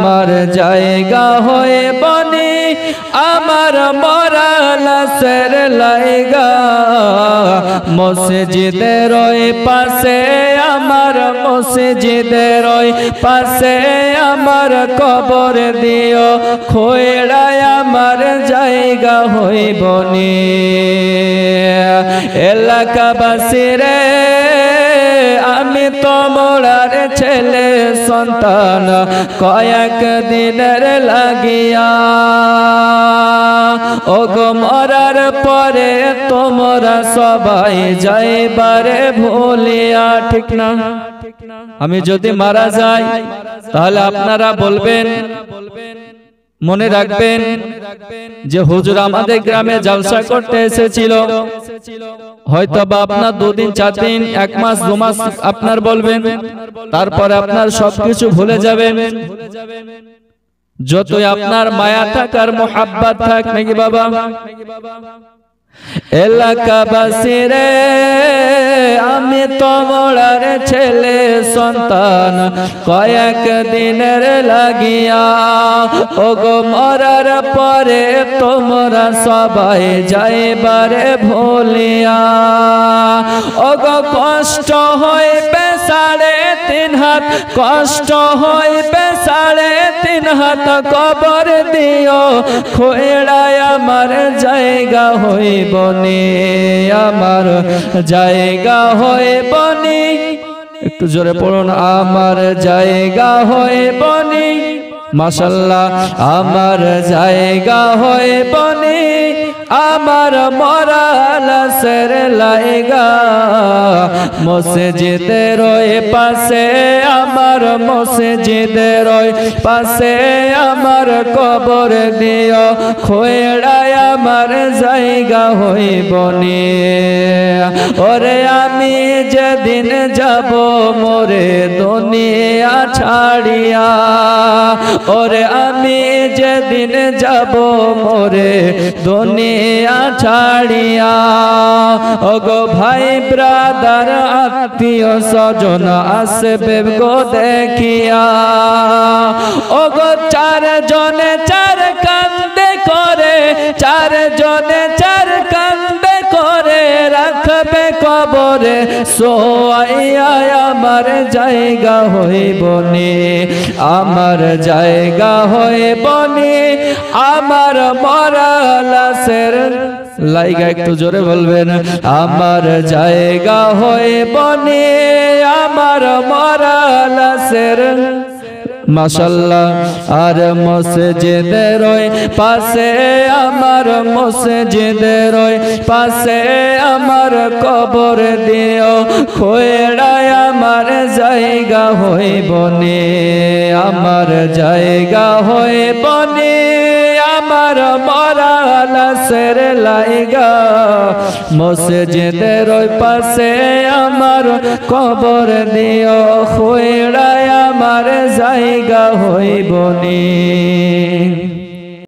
আমার জায়গা হয়ে বনি আমার মরা লাশের লাইগা মসজিদের ওই পাশে আমার মসজিদের ওই পাশে আমার কবর দিও খোয়ড়ায় আমার জায়গা হই বনি এলাকাবাসীরে আমি তোমরার ছেলে সন্তান কয়েক দিনের লাগিয়া ওগো মরার পরে তোমরা সবাই যাইবারে ভুলিয়া ঠিক না আমি যদি মারা যাই তাহলে আপনারা বলবেন মনে রাখবেন যে হুজুর আমাদের গ্রামে জলসা করতে এসেছিল হয়তো বা আপনার 2 দিন 4 দিন 1 মাস 2 মাস আপনার বলবেন তারপরে আপনার সবকিছু ভুলে যাবেন যতই আপনার মায়া থাক আর মোহাব্বত থাক নাকি বাবা এলাকাবাসীরে আমি তোমরার ছেলে সন্তান কয়েক দিনের লাগিয়া ওগো মরার পরে তোমরা সবাই যাইবারে ভুলিয়া ওগো কষ্ট হইবে 3.5 হাত কষ্ট হইবে 3.5 হাত কবর দিও খোয়ড়ায় আমার জায়গা হই বনি আমার জায়গা হয়ে বনি একটু জোরে পড়ুন আমার জায়গা হয়ে বনি মাশাআল্লাহ আমার জায়গা হয়ে বনি আমার মরা লাশের লাইগা মসজিদের ওই পাশে আমার মসজিদের ওই পাশে আমার কবর দিও খোয়ড়ায় আমার জায়গা হই বনি ওরে আমি যেদিন যাব মোরে দুনিয়া ছাড়িয়া ওরে আমি যেদিন যাব মোরে দুনিয়া ছাড়িয়া ওগো ভাই ব্রাদার আত্মীয় স্বজন আসবে গো দেখিয়া ওগো 4 জনে 4 কান্দে করে 4 জনে 4 কান্দে করে রাখবে কবরে সোয়াইয়া আমার জায়গা হই বনি আমার জায়গা হই বনি আমার মরা লাশের লাইগা একটু জোরে বলবেন আমার জায়গা হই বনি আমার মরা লাশের মাশাআল্লাহ আর মসজিদের ওই পাশে আমার মসজিদের ওই পাশে আমার কবর দিও খোয়ড়ায় আমার জায়গা হই বনি আমার জায়গা হই বনি আমার মরা লাশের লাইগা মসজিদের ওই পাশে আমার কবর দিও খোয়ড়ায় আমার জায়গা হই বনি।